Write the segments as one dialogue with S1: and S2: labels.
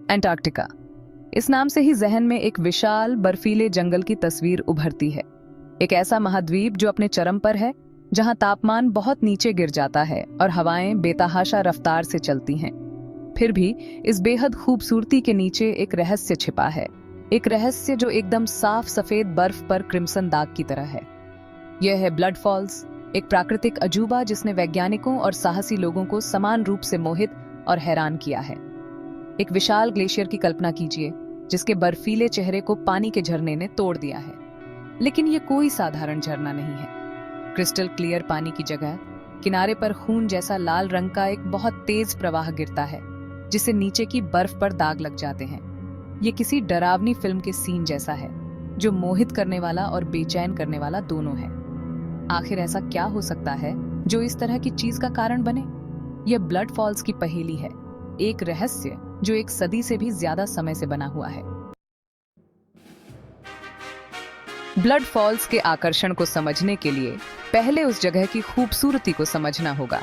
S1: Antarctica. इस नाम से ही जहन में एक विशाल बर्फीले जंगल की तस्वीर उभरती है। एक ऐसा महाद्वीप जो अपने चरम पर है, जहां तापमान बहुत नीचे गिर जाता है और हवाएं बेतहाशा रफ्तार से चलती हैं। फिर भी इस बेहद खूबसूरती के नीचे एक रहस्य छिपा है, एक रहस्य जो एकदम साफ सफेद बर्फ पर क्रिम्सन दाग की तरह है। यह है ब्लड फॉल्स, एक प्राकृतिक अजूबा जिसने वैज्ञानिकों और साहसी लोगों को समान रूप से मोहित और हैरान किया है। एक विशाल ग्लेशियर की कल्पना कीजिए, जिसके बर्फीले चेहरे को पानी के झरने ने तोड़ दिया है। लेकिन यह कोई साधारण झरना नहीं है। क्रिस्टल क्लियर पानी की जगह किनारे पर खून जैसा लाल रंग का एक बहुत तेज प्रवाह गिरता है, जिससे नीचे की बर्फ पर दाग लग जाते हैं। ये किसी डरावनी फिल्म के सीन जैसा है, जो मोहित करने वाला और बेचैन करने वाला दोनों है। आखिर ऐसा क्या हो सकता है जो इस तरह की चीज का कारण बने? यह ब्लड फॉल्स की पहेली है, एक रहस्य जो एक सदी से भी ज्यादा समय से बना हुआ है। ब्लड फॉल्स के आकर्षण को समझने के लिए पहले उस जगह की खूबसूरती को समझना होगा।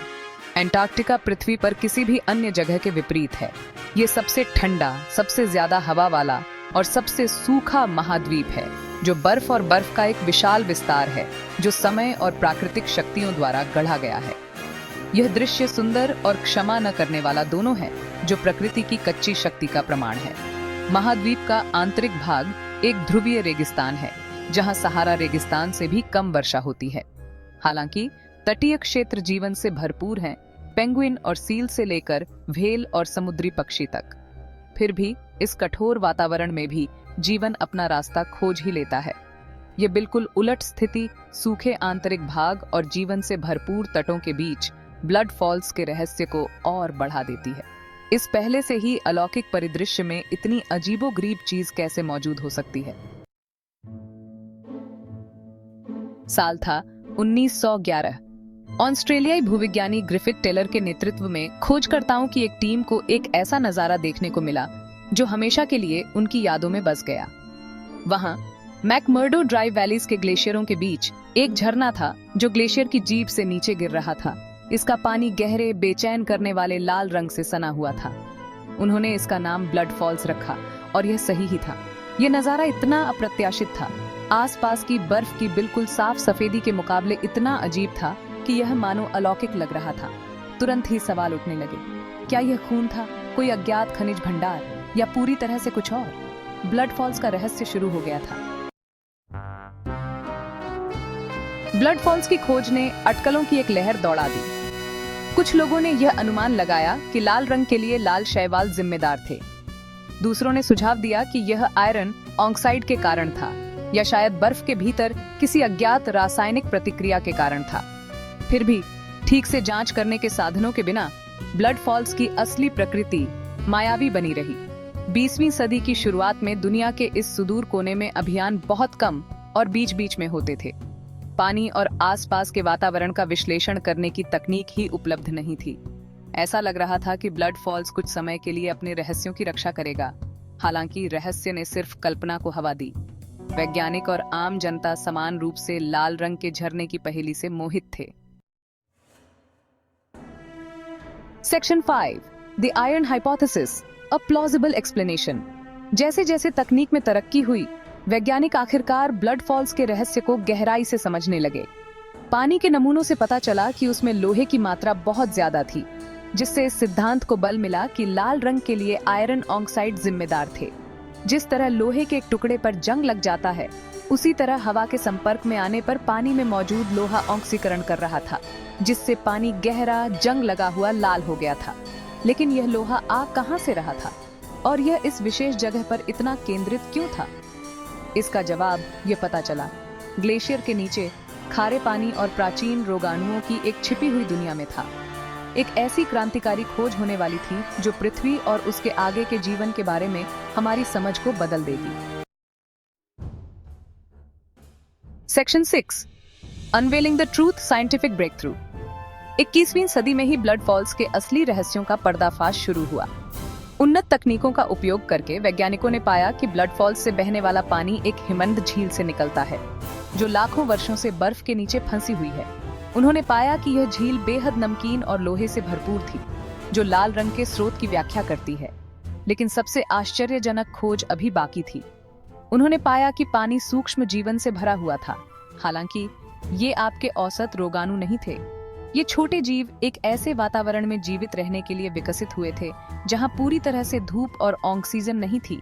S1: एंटार्क्टिका पृथ्वी पर किसी भी अन्य जगह के विपरीत है। ये सबसे ठंडा, सबसे ज्यादा हवा वाला और सबसे सूखा महाद्वीप है, जो बर्फ और बर्फ का एक विशाल विस्तार है, जो समय और प्राकृतिक शक्तियों द्वारा गढ़ा गया है। यह दृश्य सुंदर और क्षमा न करने वाला दोनों है, जो प्रकृति की कच्ची शक्ति का प्रमाण है। महाद्वीप का आंतरिक भाग एक ध्रुवीय रेगिस्तान है, जहां सहारा रेगिस्तान से भी कम वर्षा होती है। हालांकि तटीय क्षेत्र जीवन से भरपूर हैं, पेंगुइन और सील से लेकर व्हेल और समुद्री पक्षी तक। फिर भी इस कठोर वातावरण में भी जीवन अपना रास्ता खोज ही लेता है। ये बिल्कुल उलट स्थिति सूखे आंतरिक भाग और जीवन से भरपूर तटों के बीच ब्लड फॉल्स के रहस्य को और बढ़ा देती है। इस पहले से ही अलौकिक परिदृश्य में इतनी अजीबोगरीब चीज कैसे मौजूद हो सकती है? साल था 1911। ऑस्ट्रेलियाई भूविज्ञानी ग्रिफिथ टेलर के नेतृत्व में खोजकर्ताओं की एक टीम को एक ऐसा नजारा देखने को मिला जो हमेशा के लिए उनकी यादों में बस गया। वहां मैकमर्डो ड्राइव वैलीज के ग्लेशियरों के बीच एक झरना था, जो ग्लेशियर की जीभ से नीचे गिर रहा था। इसका पानी गहरे, बेचैन करने वाले लाल रंग से सना हुआ था। उन्होंने इसका नाम ब्लड फॉल्स रखा, और यह सही ही था। यह नजारा इतना अप्रत्याशित था, आसपास की बर्फ की बिल्कुल साफ सफेदी के मुकाबले इतना अजीब था कि यह मानो अलौकिक लग रहा था। तुरंत ही सवाल उठने लगे, क्या यह खून था, कोई अज्ञात खनिज भंडार, या पूरी तरह से कुछ और? ब्लड फॉल्स का रहस्य शुरू हो गया था। ब्लड फॉल्स की खोज ने अटकलों की एक लहर दौड़ा दी। कुछ लोगों ने यह अनुमान लगाया कि लाल रंग के लिए लाल शैवाल जिम्मेदार थे। दूसरों ने सुझाव दिया कि यह आयरन ऑक्साइड के कारण था, या शायद बर्फ के भीतर किसी अज्ञात रासायनिक प्रतिक्रिया के कारण था। फिर भी ठीक से जांच करने के साधनों के बिना ब्लड फॉल्स की असली प्रकृति मायावी बनी रही। 20वीं सदी की शुरुआत में दुनिया के इस सुदूर कोने में अभियान बहुत कम और बीच बीच में होते थे। पानी और आसपास के वातावरण का विश्लेषण करने की तकनीक ही उपलब्ध नहीं थी। ऐसा लग रहा था कि ब्लड फॉल्स कुछ समय के लिए अपने रहस्यों की रक्षा करेगा। हालांकि रहस्य ने सिर्फ कल्पना को हवा दी। वैज्ञानिक और आम जनता समान रूप से लाल रंग के झरने की पहेली से मोहित थे। Section 5, the iron hypothesis, a plausible explanation. जैसे जैसे तकनीक में तरक्की हुई, वैज्ञानिक आखिरकार ब्लड फॉल्स के रहस्य को गहराई से समझने लगे। पानी के नमूनों से पता चला कि उसमें लोहे की मात्रा बहुत ज्यादा थी, जिससे इस सिद्धांत को बल मिला कि लाल रंग के लिए आयरन ऑक्साइड जिम्मेदार थे। जिस तरह लोहे के एक टुकड़े पर जंग लग जाता है, उसी तरह हवा के संपर्क में आने पर पानी में मौजूद लोहा ऑक्सीकरण कर रहा था, जिससे पानी गहरा, जंग लगा हुआ लाल हो गया था। लेकिन यह लोहा आ कहां से रहा था, और यह इस विशेष जगह पर इतना केंद्रित क्यों था? इसका जवाब यह पता चला, ग्लेशियर के नीचे खारे पानी और प्राचीन रोगाणुओं की एक छिपी हुई दुनिया में था। एक ऐसी क्रांतिकारी खोज होने वाली थी जो पृथ्वी और उसके आगे के जीवन के बारे में हमारी समझ को बदल देगी। Section 6, unveiling the truth, scientific breakthrough. 21वीं सदी में ही ब्लड फॉल्स के असली रहस्यों का पर्दाफाश शुरू हुआ। उन्नत तकनीकों का उपयोग करके वैज्ञानिकों ने पाया कि ब्लड फॉल्स से बहने वाला पानी एक हिमनद झील से निकलता है, जो लाखों वर्षों से बर्फ के नीचे फंसी हुई है। उन्होंने पाया कि यह झील बेहद नमकीन और लोहे से भरपूर थी, जो लाल रंग के स्रोत की व्याख्या करती है। लेकिन सबसे आश्चर्यजनक खोज अभी बाकी थी। उन्होंने पाया कि पानी सूक्ष्म जीवन से भरा हुआ था। हालांकि ये आपके औसत रोगाणु नहीं थे। ये छोटे जीव एक ऐसे वातावरण में जीवित रहने के लिए विकसित हुए थे जहां पूरी तरह से धूप और ऑक्सीजन नहीं थी।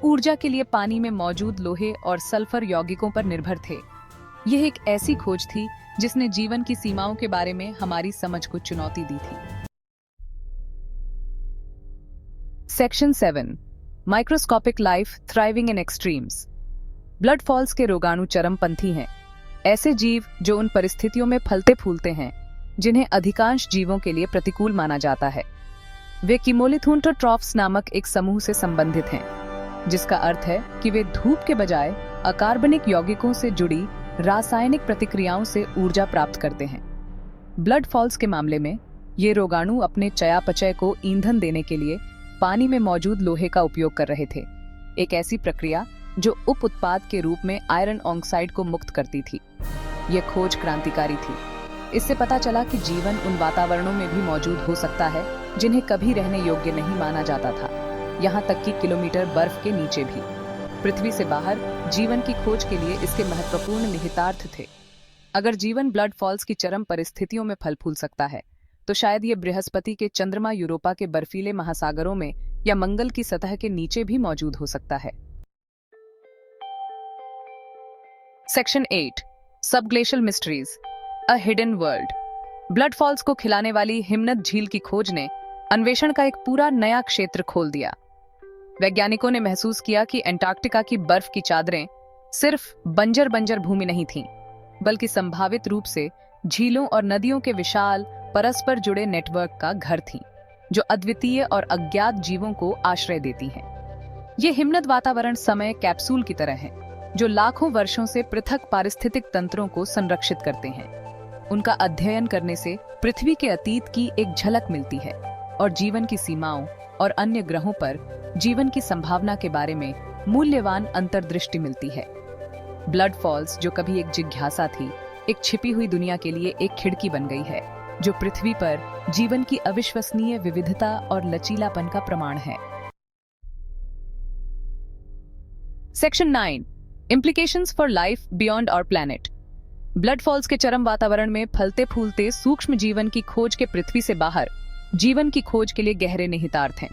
S1: ऊर्जा के लिए पानी में मौजूद लोहे और सल्फर यौगिकों पर निर्भर थे। यह एक ऐसी खोज थी जिसने जीवन की सीमाओं के बारे में हमारी समझ को चुनौती दी थी। Section 7, microscopic life thriving in extremes. Blood Falls के रोगाणु चरमपंथी हैं, ऐसे जीव जो उन परिस्थितियों में फलते फूलते हैं जिन्हें अधिकांश जीवों के लिए प्रतिकूल माना जाता है। वे कीमोलिथोन्टोट्रॉफ्स नामक एक समूह से संबंधित हैं, जिसका अर्थ है कि वे धूप के बजाय अकार्बनिक यौगिकों से जुड़ी रासायनिक प्रतिक्रियाओं से ऊर्जा प्राप्त करते हैं। ब्लड फॉल्स के मामले में ये रोगाणु अपने चयापचय को ईंधन देने के लिए पानी में मौजूद लोहे का उपयोग कर रहे थे, एक ऐसी प्रक्रिया जो उप उत्पाद के रूप में आयरन ऑक्साइड को मुक्त करती थी। यह खोज क्रांतिकारी थी। इससे पता चला कि जीवन उन वातावरणों में भी मौजूद हो सकता है जिन्हें कभी रहने योग्य नहीं माना जाता था, यहाँ तक कि किलोमीटर बर्फ के नीचे भी। पृथ्वी से बाहर जीवन की खोज के लिए इसके महत्वपूर्ण निहितार्थ थे। अगर जीवन ब्लड फॉल्स की चरम परिस्थितियों में फल फूल सकता है, तो शायद ये बृहस्पति के चंद्रमा, यूरोपा के बर्फीले महासागरों में या मंगल की सतह के नीचे भी मौजूद हो सकता है। Section 8, subglacial mysteries, a hidden world. Blood Falls को खिलाने वाली हिमनद झील की खोज ने अन्वेषण का एक पूरा नया क्षेत्र खोल दिया। वैज्ञानिकों ने महसूस किया कि अंटार्कटिका की बर्फ की चादरें सिर्फ बंजर भूमि नहीं थीं, बल्कि संभावित रूप से झीलों और नदियों के विशाल परस्पर जुड़े नेटवर्क का घर थीं, जो अद्वितीय और अज्ञात जीवों को आश्रय देती हैं। ये हिमनद वातावरण समय कैप्सूल की तरह है, जो लाखों वर्षों से पृथक पारिस्थितिक तंत्रों को संरक्षित करते हैं। उनका अध्ययन करने से पृथ्वी के अतीत की एक झलक मिलती है और जीवन की सीमाओं और अन्य ग्रहों पर जीवन की संभावना के बारे में मूल्यवान अंतर्दृष्टि मिलती है। ब्लड फॉल्स, जो कभी एक जिज्ञासा थी, एक छिपी हुई दुनिया के लिए एक खिड़की बन गई है, जो पृथ्वी पर जीवन की अविश्वसनीय विविधता और लचीलापन का प्रमाण है। Section 9, implications for life beyond our planet. Blood Falls के चरम वातावरण में फलते फूलते सूक्ष्म जीवन की खोज के पृथ्वी से बाहर जीवन की खोज के लिए गहरे निहितार्थ हैं।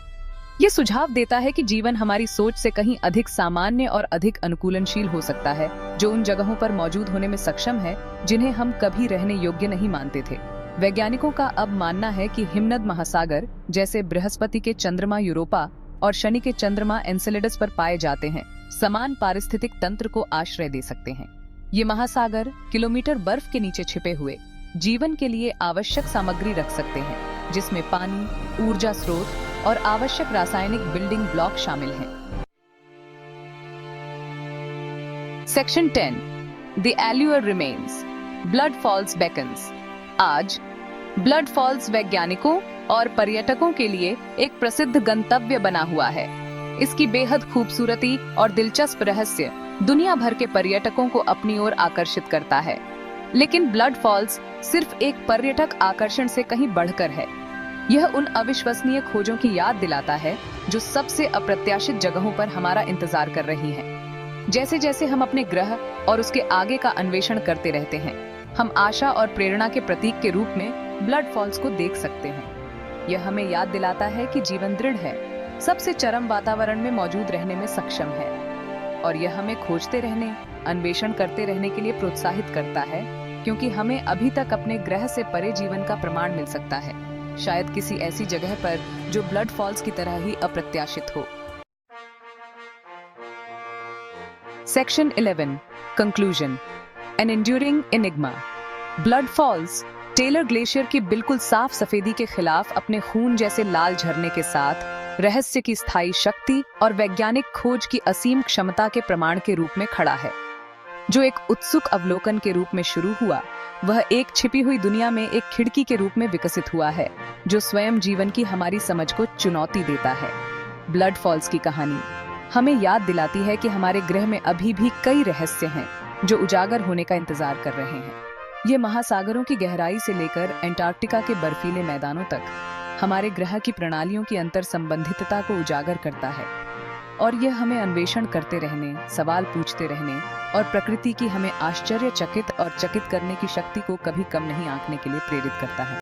S1: ये सुझाव देता है कि जीवन हमारी सोच से कहीं अधिक सामान्य और अधिक अनुकूलनशील हो सकता है, जो उन जगहों पर मौजूद होने में सक्षम है जिन्हें हम कभी रहने योग्य नहीं मानते थे। वैज्ञानिकों का अब मानना है कि हिमनद महासागर, जैसे बृहस्पति के चंद्रमा यूरोपा और शनि के चंद्रमा एन्सेलेडस पर पाए जाते हैं, समान पारिस्थितिक तंत्र को आश्रय दे सकते हैं। ये महासागर किलोमीटर बर्फ के नीचे छिपे हुए जीवन के लिए आवश्यक सामग्री रख सकते हैं, जिसमें पानी, ऊर्जा स्रोत और आवश्यक रासायनिक बिल्डिंग ब्लॉक शामिल हैं। Section 10, the allure remains, Blood Falls beckons. आज ब्लड फॉल्स वैज्ञानिकों और पर्यटकों के लिए एक प्रसिद्ध गंतव्य बना हुआ है। इसकी बेहद खूबसूरती और दिलचस्प रहस्य दुनिया भर के पर्यटकों को अपनी ओर आकर्षित करता है। लेकिन ब्लड फॉल्स सिर्फ एक पर्यटक आकर्षण से कहीं बढ़कर है। यह उन अविश्वसनीय खोजों की याद दिलाता है जो सबसे अप्रत्याशित जगहों पर हमारा इंतजार कर रही हैं। जैसे जैसे हम अपने ग्रह और उसके आगे का अन्वेषण करते रहते हैं, हम आशा और प्रेरणा के प्रतीक के रूप में ब्लड फॉल्स को देख सकते हैं। यह हमें याद दिलाता है कि जीवन दृढ़ है, सबसे चरम वातावरण में मौजूद रहने में सक्षम है, और यह हमें खोजते रहने, अन्वेषण करते रहने के लिए प्रोत्साहित करता है, क्योंकि हमें अभी तक अपने ग्रह से परे जीवन का प्रमाण मिल सकता है, शायद किसी ऐसी जगह पर जो ब्लड फॉल्स की तरह ही अप्रत्याशित हो। Section 11, conclusion, an enduring enigma. Blood Falls Taylor Glacier की बिल्कुल साफ सफेदी के खिलाफ अपने खून जैसे लाल झरने के साथ रहस्य की स्थायी शक्ति और वैज्ञानिक खोज की असीम क्षमता के प्रमाण के रूप में खड़ा है। जो एक उत्सुक अवलोकन के रूप में शुरू हुआ, वह एक छिपी हुई दुनिया में एक खिड़की के रूप में विकसित हुआ है, जो स्वयं जीवन की हमारी समझ को चुनौती देता है। ब्लड फॉल्स की कहानी हमें याद दिलाती है कि हमारे ग्रह में अभी भी कई रहस्य हैं जो उजागर होने का इंतजार कर रहे हैं। ये महासागरों की गहराई से लेकर अंटार्कटिका के बर्फीले मैदानों तक हमारे ग्रह की प्रणालियों की अंतर संबंधितता को उजागर करता है और यह हमें अन्वेषण करते रहने, सवाल पूछते रहने और प्रकृति की हमें आश्चर्यचकित और चकित करने की शक्ति को कभी कम नहीं आंकने के लिए प्रेरित करता है।